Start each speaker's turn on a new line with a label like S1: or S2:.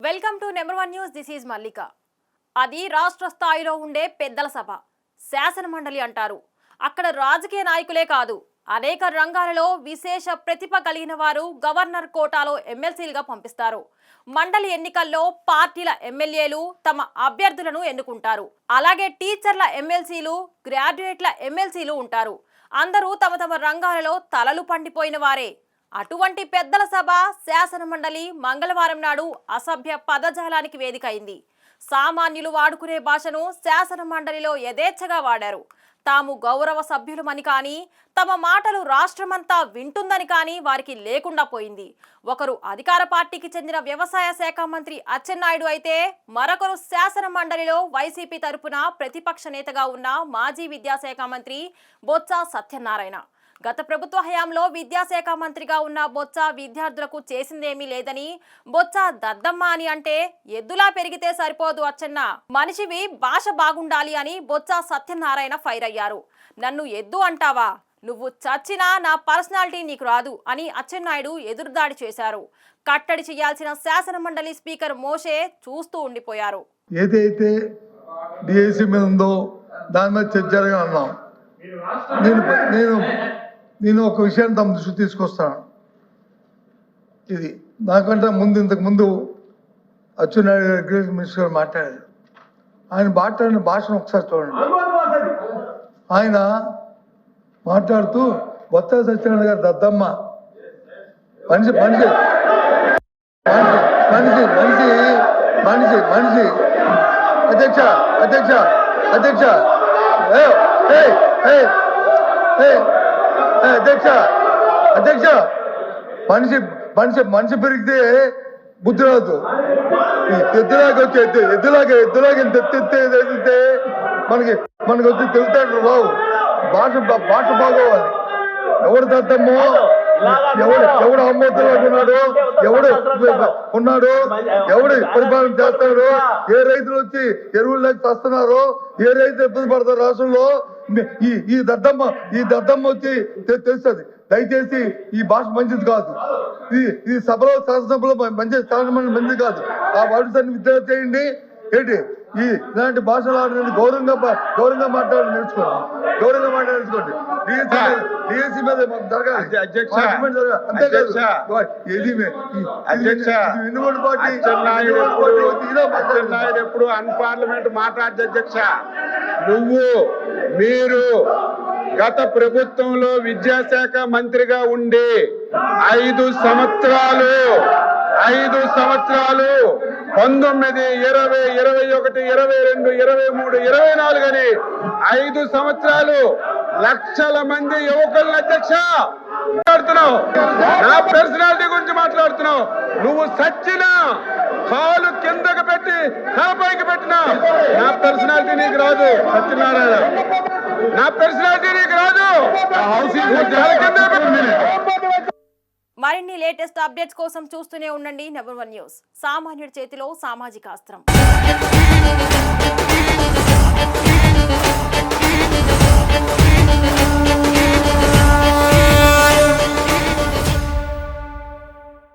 S1: Welcome to number 1 news. This is Mallika. అది రాష్ట్ర స్థాయిలో ఉండే పెద్దల సభ, శాసన మండలి అంటారు. అక్కడ రాజకీయ నాయకులే కాదు, అనేక రంగాలలో విశేష ప్రతిభ కలిగిన వారు గవర్నర్ కోటాలో ఎమ్మెల్సీలుగా పంపిస్తారు. మండలి ఎన్నికల్లో పార్టీల ఎమ్మెల్యేలు తమ అభ్యర్థులను ఎన్నుకుంటారు. అలాగే టీచర్ల ఎమ్మెల్సీలు, గ్రాడ్యుయేట్ల ఎమ్మెల్సీలు ఉంటారు. అందరూ తమ తమ రంగాలలో తలలు పండిపోయిన వారే. అటువంటి పెద్దల సభ, శాసన మండలి మంగళవారం నాడు అసభ్య పదజాలానికి వేదిక అయింది. సామాన్యులు వాడుకునే భాషను శాసన మండలిలో యథేచ్ఛగా వాడారు. తాము గౌరవ సభ్యులమని కానీ, తమ మాటలు రాష్ట్రమంతా వింటుందని కానీ వారికి లేకుండా పోయింది. ఒకరు అధికార పార్టీకి చెందిన వ్యవసాయ శాఖ మంత్రి అచ్చెన్నాయుడు అయితే, మరొకరు శాసన మండలిలో వైసీపీ తరపున ప్రతిపక్ష నేతగా ఉన్న మాజీ విద్యాశాఖ మంత్రి బొత్స సత్యనారాయణ. గత ప్రభుత్వ హయాంలో విద్యాశాఖ మంత్రిగా ఉన్న బొత్స విద్యార్థులకు చేసిందేమీ లేదని, బొత్స దద్దమ్మ అని అంటే ఎద్దులా పెరిగితే సరిపోదు అచ్చెన్న, మనిషివి భాష బాగుండాలి అని బొత్స సత్యనారాయణ ఫైర్ అయ్యారు. నన్ను ఎద్దు అంటావా, నువ్వు చచ్చినా నా పర్సనాలిటీ నీకు రాదు అని అచ్చెన్నాయుడు ఎదురుదాడి చేశారు. కట్టడి చేయాల్సిన శాసన మండలి స్పీకర్ మోషే చూస్తూ ఉండిపోయారు.
S2: ఏదైతే డిఎస్సి మీద ఉందో దాని మీద చర్చగా అన్నాం. నేను ఒక విషయాన్ని తమ దృష్టి తీసుకొస్తాను. ఇది నాకంటే ఇంతకు ముందు అచ్చెన్నాయుడు అగ్రికల్చర్ మినిస్టర్ గారు మాట్లాడారు. ఆయన మాట్లాడిన భాషను ఒకసారి చూడండి. ఆయన మాట్లాడుతూ బొత్స సత్యనారాయణ గారు దద్దమ్మ, మనిషి మనిషి మనిషి మనిషి మనిషి మనిషి అధ్యక్ష అధ్యక్ష అధ్యక్ష అధ్యక్ష అధ్యక్ష మనిషి మనిషి మనిషి పెరిగితే బుద్ధి రాదు. ఎద్దులాగా వచ్చి ఎద్దులాగా ఎత్తితే మనకి వచ్చి తెలుతాడు రావు. భాష బాగోవాలి. ఎవడు దద్దమ్మో, ఎవడు అమ్మోతులాగా ఉన్నాడు, ఎవడు పరిపాలన చేస్తాడు, ఏ రైతులు వచ్చి ఎరువులు లేక వస్తున్నారు, ఏ రైతులు ఇబ్బంది పడతారు రాష్ట్రంలో, ఈ దద్దమ్మ వచ్చి తెలుస్తుంది. దయచేసి ఈ భాష మంచిది కాదు. ఈ సభలో, శాసనసభలో మంచిది కాదు. ఆ వాటిని విద్యార్థి చేయండి. ఏంటి ఇలాంటి భాషలు ఆడడానికి గౌరవంగా మాట్లాడాలి నేర్చుకోండి. గౌరవంగా మాట్లాడుకోండి. డిఎస్సి మీద జరగాలి.
S3: అంతేకాదు, ఎప్పుడు అన్పార్లమెంట్ మాట్లాడితే అధ్యక్ష, మీరు గత ప్రభుత్వంలో విద్యాశాఖ మంత్రిగా ఉండి 5 సంవత్సరాలు 19, 20, 21, 22, 23, 24 అని 5 సంవత్సరాలు లక్షల మంది యువకులను అధ్యక్ష మాట్లాడుతున్నావు. నా పర్సనాలిటీ గురించి మాట్లాడుతున్నావు. నువ్వు సచ్చినా కాలు కిందకు పెట్టి పైకి పెట్టినా నా పర్సనాలిటీ నీకు రాదు. సత్యనారాయణ, నా పర్సనాలిటీ నీకు రాదు.
S1: మరిన్ని లేటెస్ట్ అప్డేట్స్ కోసం చూస్తూనే ఉండండి నెంబర్ 1 న్యూస్. సామాన్యుడి చేతిలో సామాజిక అస్త్రం.